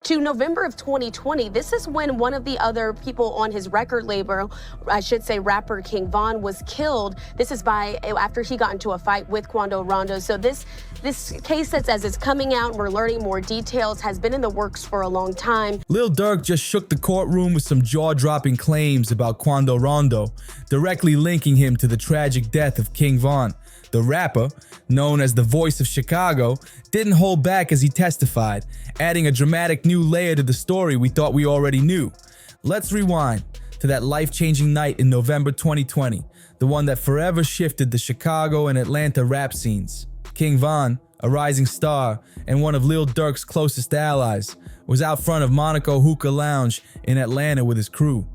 to November of 2020. This is when one of the other people on his record label, I should say rapper King Von, was killed. This is after he got into a fight with Quando Rondo. So this case that's as it's coming out, we're learning more details, has been in the works for a long time. Lil Durk just shook the courtroom with some jaw-dropping claims about Quando Rondo, directly linking him to the tragic death of King Von. The rapper, known as the voice of Chicago, didn't hold back as he testified, adding a dramatic new layer to the story we thought we already knew. Let's rewind to that life-changing night in November 2020, the one that forever shifted the Chicago and Atlanta rap scenes. King Von, a rising star and one of Lil Durk's closest allies, was out front of Monaco Hookah Lounge in Atlanta with his crew.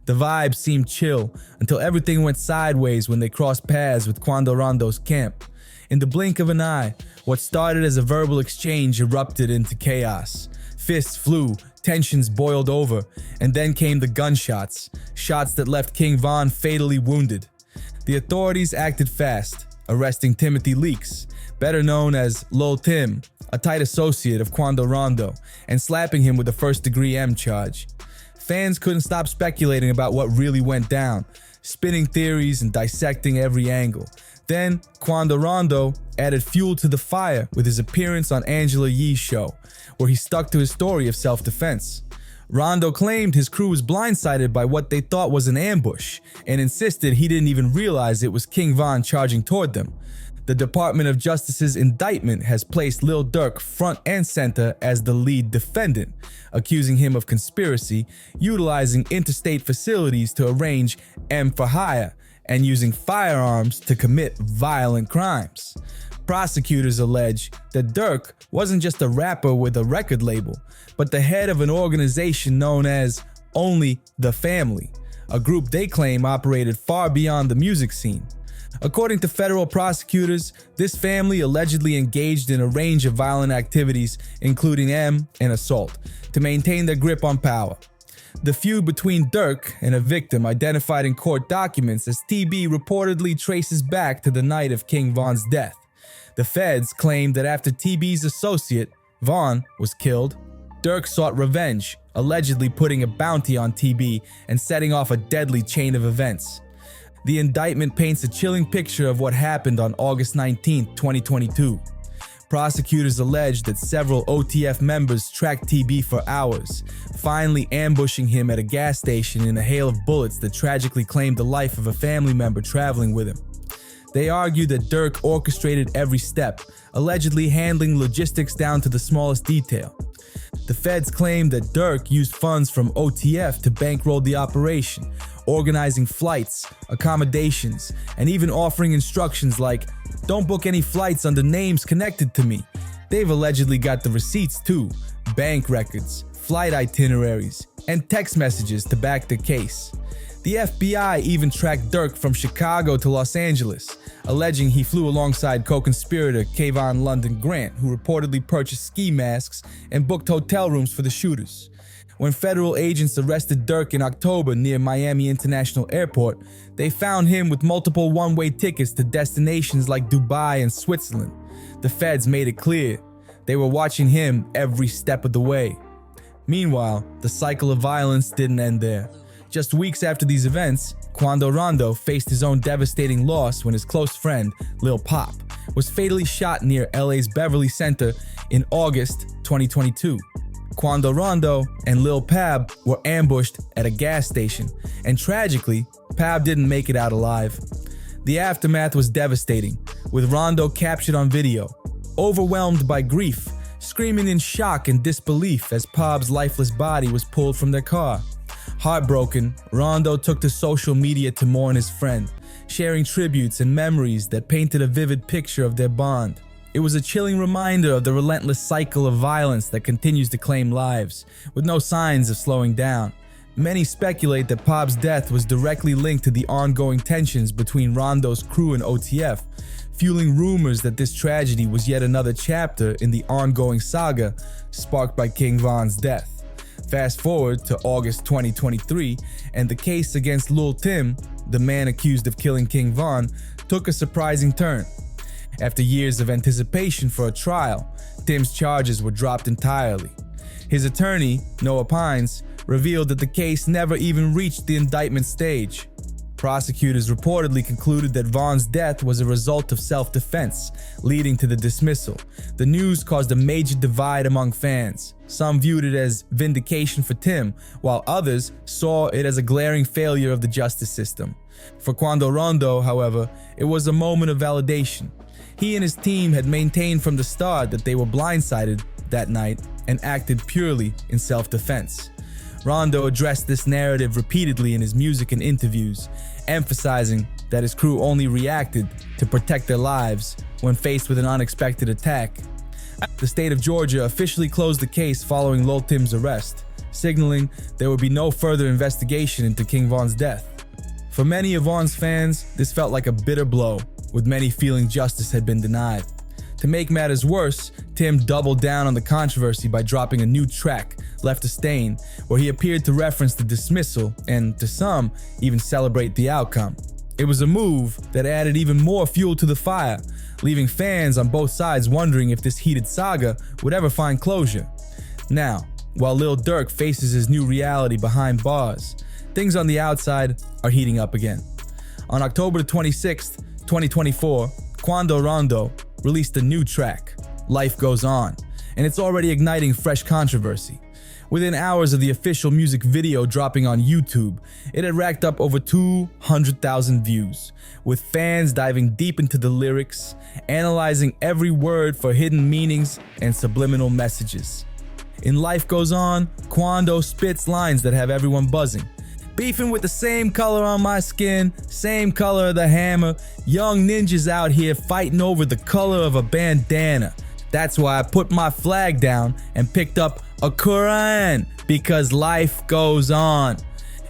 The vibe seemed chill until everything went sideways when they crossed paths with Quando Rondo's camp. In the blink of an eye, what started as a verbal exchange erupted into chaos. Fists flew, tensions boiled over, and then came the gunshots, shots that left King Von fatally wounded. The authorities acted fast, arresting Timothy Leaks, better known as Lil Tim, a tight associate of Quando Rondo, and slapping him with a first-degree M charge. Fans couldn't stop speculating about what really went down, spinning theories and dissecting every angle. Then, Quando Rondo added fuel to the fire with his appearance on Angela Yee's show, where he stuck to his story of self-defense. Rondo claimed his crew was blindsided by what they thought was an ambush, and insisted he didn't even realize it was King Von charging toward them. The Department of Justice's indictment has placed Lil Durk front and center as the lead defendant, accusing him of conspiracy, utilizing interstate facilities to arrange M for hire, and using firearms to commit violent crimes. Prosecutors allege that Durk wasn't just a rapper with a record label, but the head of an organization known as Only the Family, a group they claim operated far beyond the music scene. According to federal prosecutors, this family allegedly engaged in a range of violent activities, including M and assault, to maintain their grip on power. The feud between Durk and a victim identified in court documents as TB reportedly traces back to the night of King Von's death. The feds claimed that after TB's associate, Von, was killed, Durk sought revenge, allegedly putting a bounty on TB and setting off a deadly chain of events. The indictment paints a chilling picture of what happened on August 19, 2022. Prosecutors allege that several OTF members tracked TB for hours, finally ambushing him at a gas station in a hail of bullets that tragically claimed the life of a family member traveling with him. They argue that Durk orchestrated every step, allegedly handling logistics down to the smallest detail. The feds claim that Durk used funds from OTF to bankroll the operation, organizing flights, accommodations, and even offering instructions like, "Don't book any flights under names connected to me." They've allegedly got the receipts too, bank records, flight itineraries, and text messages to back the case. The FBI even tracked Durk from Chicago to Los Angeles, alleging he flew alongside co-conspirator Kayvon London Grant, who reportedly purchased ski masks and booked hotel rooms for the shooters. When federal agents arrested Durk in October near Miami International Airport, they found him with multiple one-way tickets to destinations like Dubai and Switzerland. The feds made it clear they were watching him every step of the way. Meanwhile, the cycle of violence didn't end there. Just weeks after these events, Quando Rondo faced his own devastating loss when his close friend, Lil Pop, was fatally shot near LA's Beverly Center in August 2022. Quando Rondo and Lil Pab were ambushed at a gas station, and tragically, Pab didn't make it out alive. The aftermath was devastating, with Rondo captured on video, overwhelmed by grief, screaming in shock and disbelief as Pab's lifeless body was pulled from their car. Heartbroken, Rondo took to social media to mourn his friend, sharing tributes and memories that painted a vivid picture of their bond. It was a chilling reminder of the relentless cycle of violence that continues to claim lives, with no signs of slowing down. Many speculate that Pop's death was directly linked to the ongoing tensions between Rondo's crew and OTF, fueling rumors that this tragedy was yet another chapter in the ongoing saga sparked by King Von's death. Fast forward to August 2023, and the case against Lil Tim, the man accused of killing King Von, took a surprising turn. After years of anticipation for a trial, Tim's charges were dropped entirely. His attorney, Noah Pines, revealed that the case never even reached the indictment stage. Prosecutors reportedly concluded that Von's death was a result of self-defense, leading to the dismissal. The news caused a major divide among fans. Some viewed it as vindication for Tim, while others saw it as a glaring failure of the justice system. For Quando Rondo, however, it was a moment of validation. He and his team had maintained from the start that they were blindsided that night and acted purely in self-defense. Rondo addressed this narrative repeatedly in his music and interviews, emphasizing that his crew only reacted to protect their lives when faced with an unexpected attack. The state of Georgia officially closed the case following Lil Tim's arrest, signaling there would be no further investigation into King Von's death. For many of Von's fans, this felt like a bitter blow, with many feeling justice had been denied. To make matters worse, Tim doubled down on the controversy by dropping a new track, Left a Stain, where he appeared to reference the dismissal and, to some, even celebrate the outcome. It was a move that added even more fuel to the fire, leaving fans on both sides wondering if this heated saga would ever find closure. Now, while Lil Durk faces his new reality behind bars, things on the outside are heating up again. On October 26, 2024, Quando Rondo released a new track, Life Goes On, and it's already igniting fresh controversy. Within hours of the official music video dropping on YouTube, it had racked up over 200,000 views, with fans diving deep into the lyrics, analyzing every word for hidden meanings and subliminal messages. In Life Goes On, Quando spits lines that have everyone buzzing. Beefing with the same color on my skin, same color of the hammer, young ninjas out here fighting over the color of a bandana. That's why I put my flag down and picked up a Quran, because life goes on.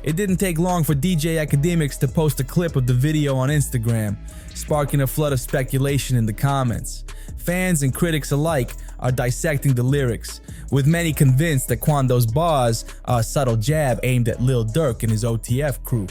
It didn't take long for DJ Academics to post a clip of the video on Instagram, sparking a flood of speculation in the comments. Fans and critics alike are dissecting the lyrics, with many convinced that Quando's bars are a subtle jab aimed at Lil Durk and his OTF crew.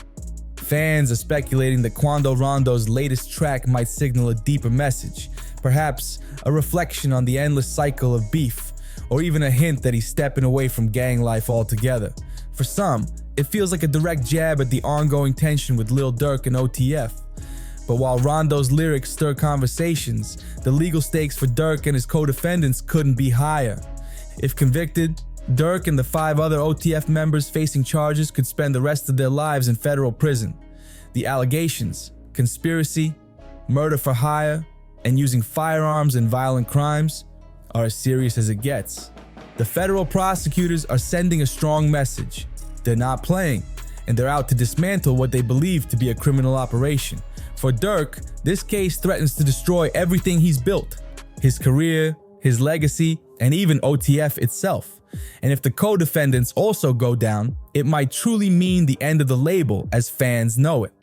Fans are speculating that Quando Rondo's latest track might signal a deeper message, perhaps a reflection on the endless cycle of beef, or even a hint that he's stepping away from gang life altogether. For some, it feels like a direct jab at the ongoing tension with Lil Durk and OTF. But while Rondo's lyrics stir conversations, the legal stakes for Durk and his co-defendants couldn't be higher. If convicted, Durk and the 5 other OTF members facing charges could spend the rest of their lives in federal prison. The allegations, conspiracy, murder for hire, and using firearms in violent crimes are as serious as it gets. The federal prosecutors are sending a strong message. They're not playing, and they're out to dismantle what they believe to be a criminal operation. For Durk, this case threatens to destroy everything he's built: his career, his legacy, and even OTF itself. And if the co-defendants also go down, it might truly mean the end of the label as fans know it.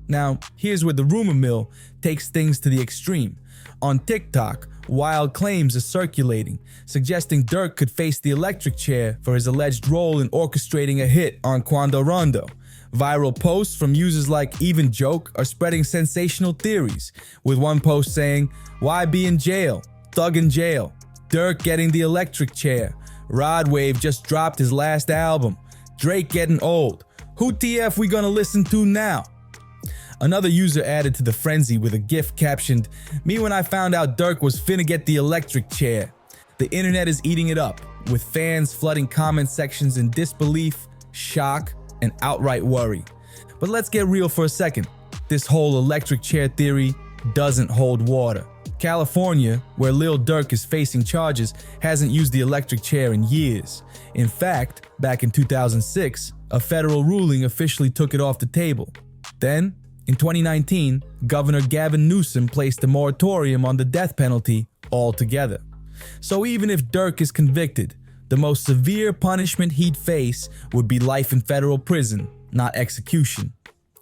Now, here's where the rumor mill takes things to the extreme. On TikTok, wild claims are circulating, suggesting Durk could face the electric chair for his alleged role in orchestrating a hit on Quando Rondo. Viral posts from users like Even Joke are spreading sensational theories, with one post saying, "Why be in jail? Thug in jail. Durk getting the electric chair. Rod Wave just dropped his last album. Drake getting old. Who TF we gonna listen to now?" Another user added to the frenzy with a GIF captioned, "Me when I found out Durk was finna get the electric chair." The internet is eating it up, with fans flooding comment sections in disbelief, shock, and outright worry. But let's get real for a second. This whole electric chair theory doesn't hold water. California, where Lil Durk is facing charges, hasn't used the electric chair in years. In fact, back in 2006, a federal ruling officially took it off the table. Then, in 2019, Governor Gavin Newsom placed a moratorium on the death penalty altogether. So even if Durk is convicted, the most severe punishment he'd face would be life in federal prison, not execution.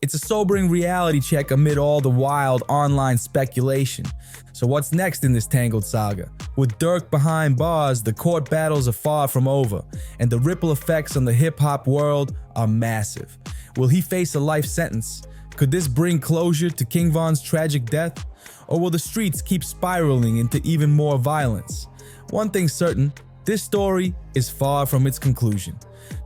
It's a sobering reality check amid all the wild online speculation. So what's next in this tangled saga? With Durk behind bars, the court battles are far from over, and the ripple effects on the hip-hop world are massive. Will he face a life sentence? Could this bring closure to King Von's tragic death? Or will the streets keep spiraling into even more violence? One thing's certain, This story is far from its conclusion.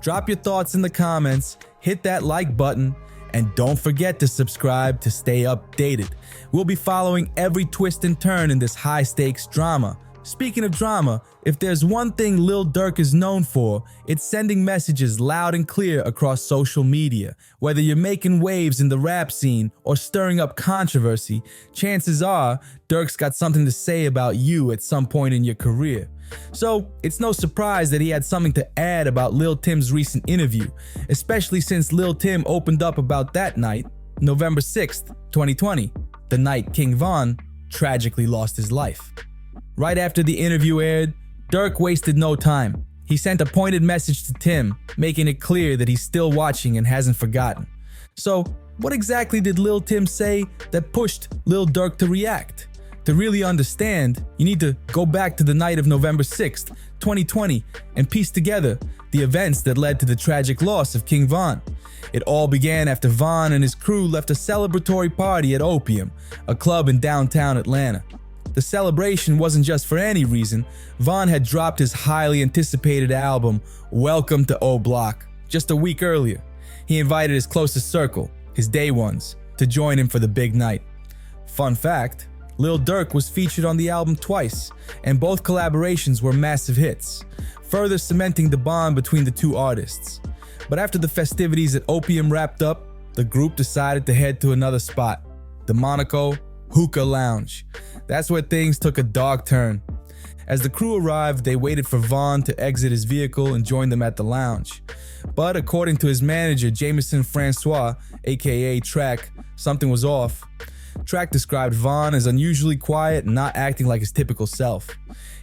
Drop your thoughts in the comments, hit that like button, and don't forget to subscribe to stay updated. We'll be following every twist and turn in this high-stakes drama. Speaking of drama, if there's one thing Lil Durk is known for, it's sending messages loud and clear across social media. Whether you're making waves in the rap scene or stirring up controversy, chances are Durk's got something to say about you at some point in your career. So it's no surprise that he had something to add about Lil Tim's recent interview, especially since Lil Tim opened up about that night, November 6th, 2020, the night King Von tragically lost his life. Right after the interview aired, Durk wasted no time. He sent a pointed message to Tim, making it clear that he's still watching and hasn't forgotten. So, what exactly did Lil Tim say that pushed Lil Durk to react? To really understand, you need to go back to the night of November 6th, 2020, and piece together the events that led to the tragic loss of King Von. It all began after Von and his crew left a celebratory party at Opium, a club in downtown Atlanta. The celebration wasn't just for any reason. Von had dropped his highly anticipated album, Welcome to O Block, just a week earlier. He invited his closest circle, his day ones, to join him for the big night. Fun fact, Lil Durk was featured on the album twice, and both collaborations were massive hits, further cementing the bond between the two artists. But after the festivities at Opium wrapped up, the group decided to head to another spot, the Monaco Hookah Lounge. That's where things took a dark turn. As the crew arrived, they waited for Von to exit his vehicle and join them at the lounge. But according to his manager, Jameson Francois, aka Track, something was off. Track described Von as unusually quiet and not acting like his typical self.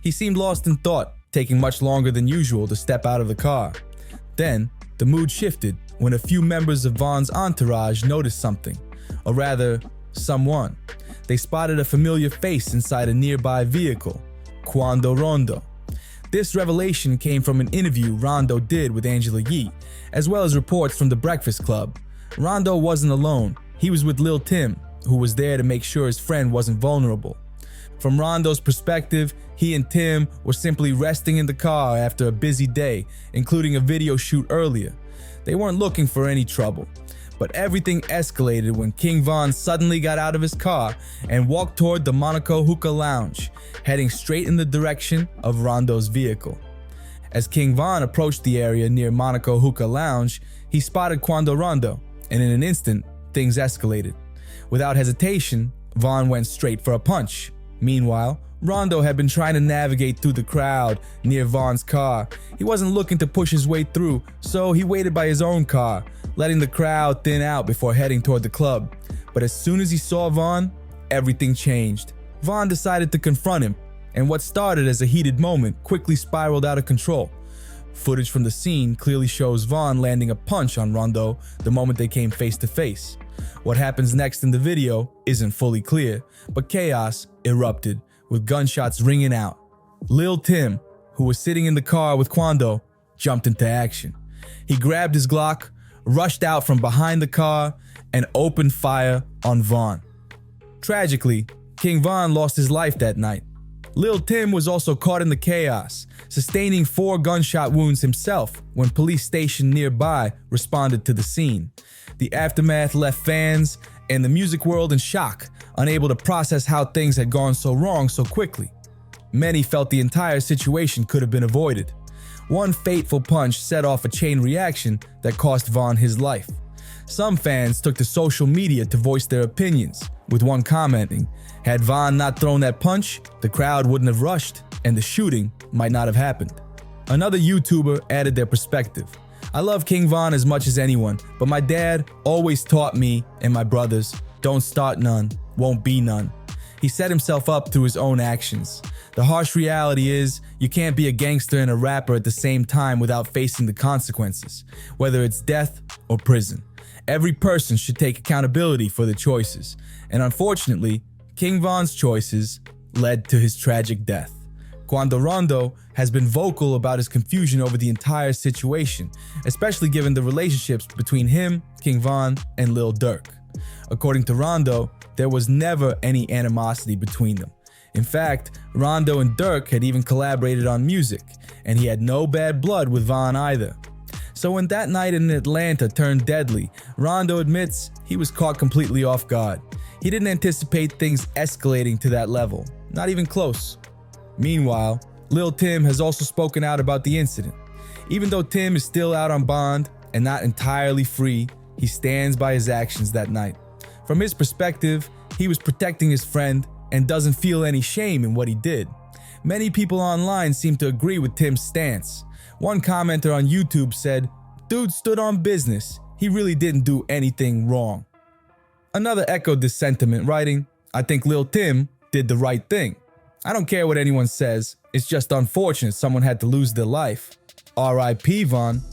He seemed lost in thought, taking much longer than usual to step out of the car. Then, the mood shifted when a few members of Von's entourage noticed something, or rather, someone. They spotted a familiar face inside a nearby vehicle, Quando Rondo. This revelation came from an interview Rondo did with Angela Yee, as well as reports from the Breakfast Club. Rondo wasn't alone. He was with Lil Tim, who was there to make sure his friend wasn't vulnerable. From Rondo's perspective, he and Tim were simply resting in the car after a busy day, including a video shoot earlier. They weren't looking for any trouble. But everything escalated when King Von suddenly got out of his car and walked toward the Monaco Hookah Lounge, heading straight in the direction of Rondo's vehicle. As King Von approached the area near Monaco Hookah Lounge, he spotted Quando Rondo, and in an instant, things escalated. Without hesitation, Von went straight for a punch. Meanwhile, Rondo had been trying to navigate through the crowd near Von's car. He wasn't looking to push his way through, so he waited by his own car, letting the crowd thin out before heading toward the club. But as soon as he saw Von, everything changed. Von decided to confront him, and what started as a heated moment quickly spiraled out of control. Footage from the scene clearly shows Von landing a punch on Rondo the moment they came face to face. What happens next in the video isn't fully clear, but chaos erupted, with gunshots ringing out. Lil Tim, who was sitting in the car with Quando, jumped into action. He grabbed his Glock, rushed out from behind the car, and opened fire on Von. Tragically, King Von lost his life that night. Lil Tim was also caught in the chaos, sustaining 4 gunshot wounds himself when police stationed nearby responded to the scene. The aftermath left fans and the music world in shock, unable to process how things had gone so wrong so quickly. Many felt the entire situation could have been avoided. One fateful punch set off a chain reaction that cost Von his life. Some fans took to social media to voice their opinions, with one commenting, "Had Von not thrown that punch, the crowd wouldn't have rushed, and the shooting might not have happened." Another YouTuber added their perspective. "I love King Von as much as anyone, but my dad always taught me and my brothers, don't start none, won't be none." He set himself up through his own actions. The harsh reality is, you can't be a gangster and a rapper at the same time without facing the consequences, whether it's death or prison. Every person should take accountability for their choices, and unfortunately, King Von's choices led to his tragic death. Quando Rondo has been vocal about his confusion over the entire situation, especially given the relationships between him, King Von, and Lil Durk. According to Rondo, there was never any animosity between them. In fact, Rondo and Durk had even collaborated on music, and he had no bad blood with Von either. So when that night in Atlanta turned deadly, Rondo admits he was caught completely off guard. He didn't anticipate things escalating to that level, not even close. Meanwhile, Lil Tim has also spoken out about the incident. Even though Tim is still out on bond and not entirely free, he stands by his actions that night. From his perspective, he was protecting his friend and doesn't feel any shame in what he did. Many people online seem to agree with Tim's stance. One commenter on YouTube said, "Dude stood on business. He really didn't do anything wrong." Another echoed this sentiment, writing, "I think Lil Tim did the right thing. I don't care what anyone says. It's just unfortunate someone had to lose their life. R.I.P. Von."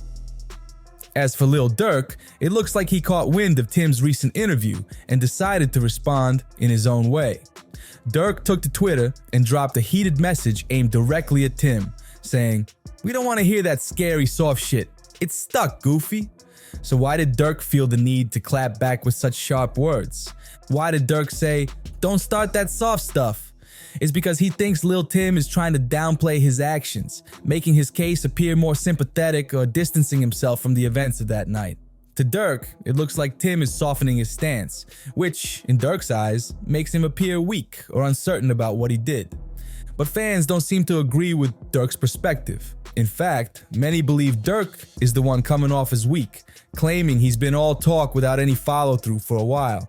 As for Lil Durk, it looks like he caught wind of Tim's recent interview and decided to respond in his own way. Durk took to Twitter and dropped a heated message aimed directly at Tim, saying, "We don't want to hear that scary soft shit. It's stuck, goofy." So why did Durk feel the need to clap back with such sharp words? Why did Durk say, "Don't start that soft stuff"? It's because he thinks Lil Tim is trying to downplay his actions, making his case appear more sympathetic or distancing himself from the events of that night. To Durk, it looks like Tim is softening his stance, which, in Durk's eyes, makes him appear weak or uncertain about what he did. But fans don't seem to agree with Durk's perspective. In fact, many believe Durk is the one coming off as weak, claiming he's been all talk without any follow-through for a while.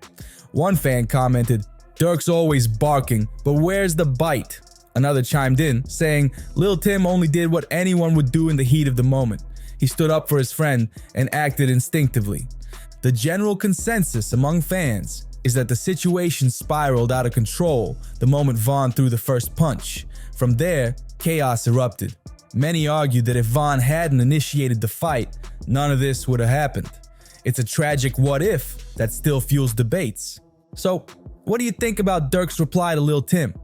One fan commented, "Durk's always barking, but where's the bite?" Another chimed in, saying, "Lil Tim only did what anyone would do in the heat of the moment. He stood up for his friend and acted instinctively." The general consensus among fans is that the situation spiraled out of control the moment Von threw the first punch. From there, chaos erupted. Many argue that if Von hadn't initiated the fight, none of this would have happened. It's a tragic what if that still fuels debates. So, what do you think about Durk's reply to Lil Tim?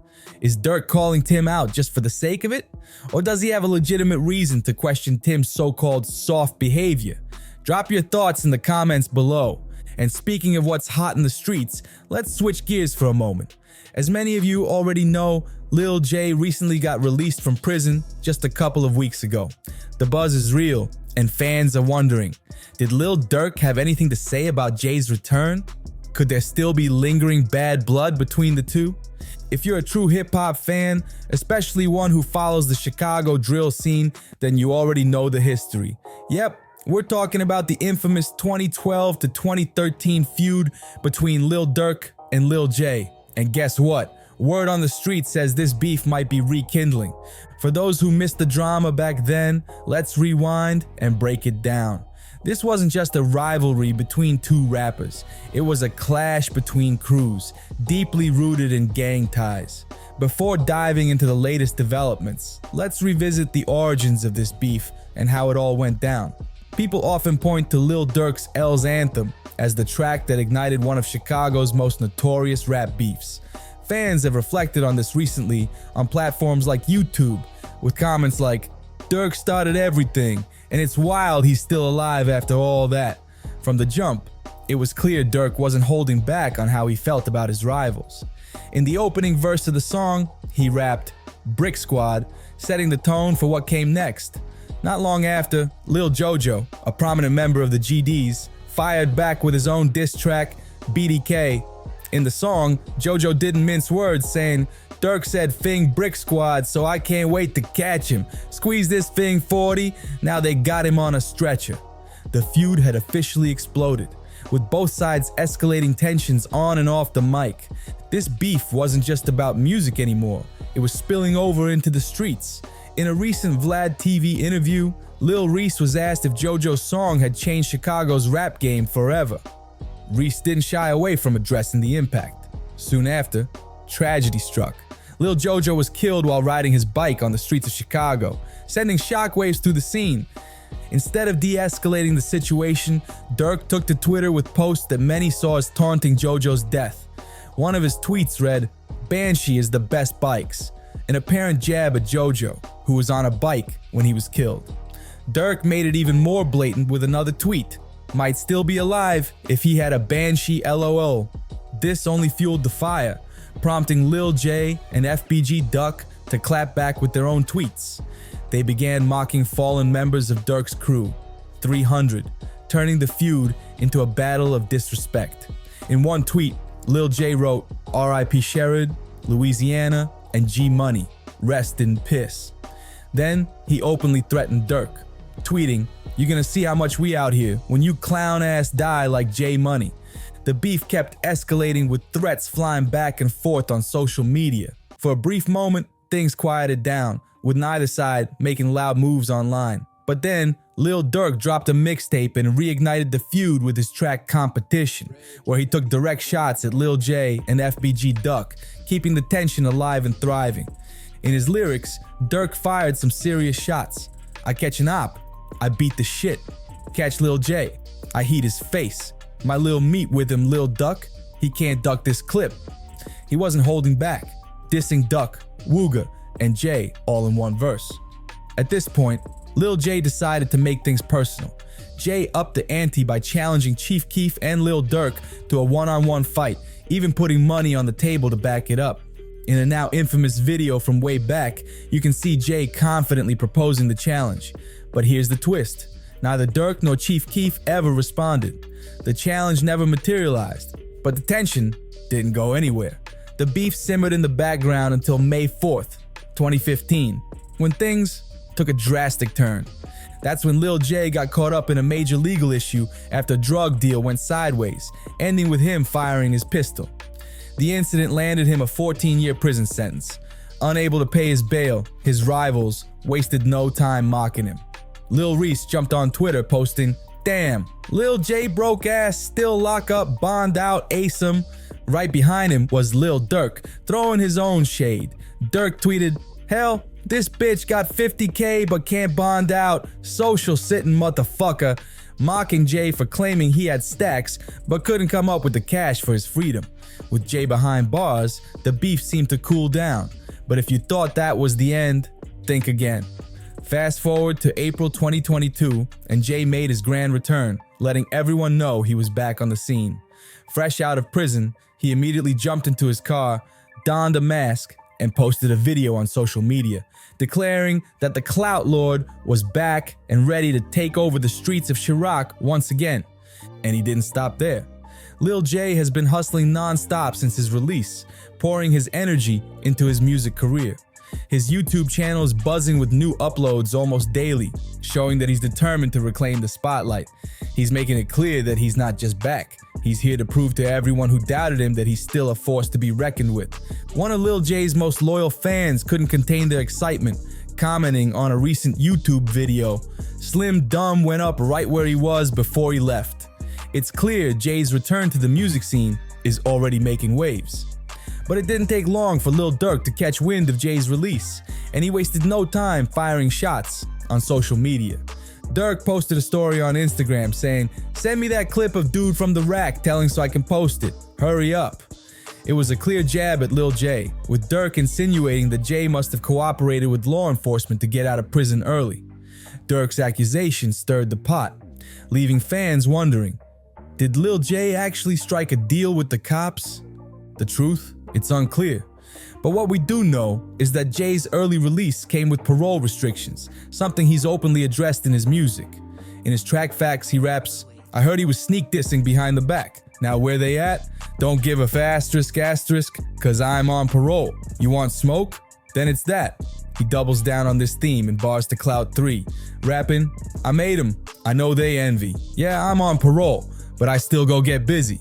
Is Durk calling Tim out just for the sake of it? Or does he have a legitimate reason to question Tim's so-called soft behavior? Drop your thoughts in the comments below. And speaking of what's hot in the streets, let's switch gears for a moment. As many of you already know, Lil J recently got released from prison just a couple of weeks ago. The buzz is real, and fans are wondering, did Lil Durk have anything to say about Jay's return? Could there still be lingering bad blood between the two? If you're a true hip-hop fan, especially one who follows the Chicago drill scene, then you already know the history. Yep, we're talking about the infamous 2012 to 2013 feud between Lil Durk and Lil J. And guess what? Word on the street says this beef might be rekindling. For those who missed the drama back then, let's rewind and break it down. This wasn't just a rivalry between two rappers. It was a clash between crews, deeply rooted in gang ties. Before diving into the latest developments, let's revisit the origins of this beef and how it all went down. People often point to Lil Durk's L's Anthem as the track that ignited one of Chicago's most notorious rap beefs. Fans have reflected on this recently on platforms like YouTube, with comments like, "Durk started everything, and it's wild he's still alive after all that." From the jump, it was clear Durk wasn't holding back on how he felt about his rivals. In the opening verse of the song, he rapped, "Brick Squad," setting the tone for what came next. Not long after, Lil Jojo, a prominent member of the GDs, fired back with his own diss track, BDK. In the song, Jojo didn't mince words, saying, "Durk said Fing Brick Squad, so I can't wait to catch him. Squeeze this Fing 40, now they got him on a stretcher." The feud had officially exploded, with both sides escalating tensions on and off the mic. This beef wasn't just about music anymore, it was spilling over into the streets. In a recent Vlad TV interview, Lil Reese was asked if Jojo's song had changed Chicago's rap game forever. Reese didn't shy away from addressing the impact. Soon after, tragedy struck. Lil Jojo was killed while riding his bike on the streets of Chicago, sending shockwaves through the scene. Instead of de-escalating the situation, Durk took to Twitter with posts that many saw as taunting Jojo's death. One of his tweets read, "Banshee is the best bikes," an apparent jab at Jojo, who was on a bike when he was killed. Durk made it even more blatant with another tweet, "Might still be alive if he had a Banshee LOL." This only fueled the fire. prompting Lil J and FBG Duck to clap back with their own tweets. They began mocking fallen members of Durk's crew, 300, turning the feud into a battle of disrespect. In one tweet, Lil J wrote, "R.I.P. Sherrod, Louisiana, and G Money, rest in piss." Then he openly threatened Durk, tweeting, "You're gonna see how much we out here when you clown ass die like J Money." The beef kept escalating with threats flying back and forth on social media. For a brief moment, things quieted down, with neither side making loud moves online. But then, Lil Durk dropped a mixtape and reignited the feud with his track Competition, where he took direct shots at Lil J and FBG Duck, keeping the tension alive and thriving. In his lyrics, Durk fired some serious shots. "I catch an op, I beat the shit. Catch Lil J, I heat his face. My lil meet with him, Lil Duck, he can't duck this clip." He wasn't holding back, dissing Duck, Wooga, and J all in one verse. At this point, Lil J decided to make things personal. J upped the ante by challenging Chief Keef and Lil Durk to a one-on-one fight, even putting money on the table to back it up. In a now infamous video from way back, you can see J confidently proposing the challenge. But here's the twist. Neither Durk nor Chief Keef ever responded. The challenge never materialized, but the tension didn't go anywhere. The beef simmered in the background until May 4th, 2015, when things took a drastic turn. That's when Lil J got caught up in a major legal issue after a drug deal went sideways, ending with him firing his pistol. The incident landed him a 14-year prison sentence. Unable to pay his bail, his rivals wasted no time mocking him. Lil Reese jumped on Twitter posting, "Damn, Lil J broke ass, still lock up, bond out, ace him." Right behind him was Lil Durk, throwing his own shade. Durk tweeted, "Hell, this bitch got 50K but can't bond out, social sitting motherfucker," mocking J for claiming he had stacks but couldn't come up with the cash for his freedom. With J behind bars, the beef seemed to cool down. But if you thought that was the end, think again. Fast forward to April 2022, and J made his grand return, letting everyone know he was back on the scene. Fresh out of prison, he immediately jumped into his car, donned a mask, and posted a video on social media, declaring that the Clout Lord was back and ready to take over the streets of Chirac once again. And he didn't stop there. Lil J has been hustling non-stop since his release, pouring his energy into his music career. His YouTube channel is buzzing with new uploads almost daily, showing that he's determined to reclaim the spotlight. He's making it clear that he's not just back. He's here to prove to everyone who doubted him that he's still a force to be reckoned with. One of Lil J's most loyal fans couldn't contain their excitement, commenting on a recent YouTube video, "Slim Dumb went up right where he was before he left." It's clear J's return to the music scene is already making waves. But it didn't take long for Lil Durk to catch wind of J's release, and he wasted no time firing shots on social media. Durk posted a story on Instagram saying, "Send me that clip of dude from the rack telling so I can post it. Hurry up." It was a clear jab at Lil J, with Durk insinuating that J must have cooperated with law enforcement to get out of prison early. Durk's accusation stirred the pot, leaving fans wondering, did Lil J actually strike a deal with the cops? The truth? It's unclear. But what we do know is that J's early release came with parole restrictions, something he's openly addressed in his music. In his track Facts, he raps, "I heard he was sneak dissing behind the back. Now where they at? Don't give a asterisk, cause I'm on parole. You want smoke? Then it's that." He doubles down on this theme in bars to Clout 3, rapping, "I made 'em, I know they envy. Yeah, I'm on parole, but I still go get busy."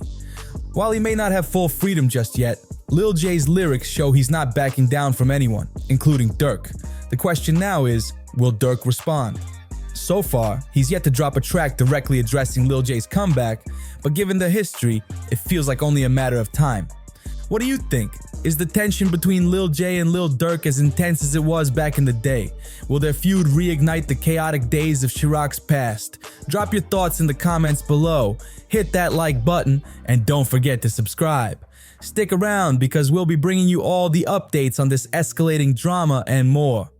While he may not have full freedom just yet, Lil J's lyrics show he's not backing down from anyone, including Durk. The question now is, will Durk respond? So far, he's yet to drop a track directly addressing Lil J's comeback, but given the history, it feels like only a matter of time. What do you think? Is the tension between Lil J and Lil Durk as intense as it was back in the day? Will their feud reignite the chaotic days of Chirac's past? Drop your thoughts in the comments below, hit that like button, and don't forget to subscribe. Stick around because we'll be bringing you all the updates on this escalating drama and more.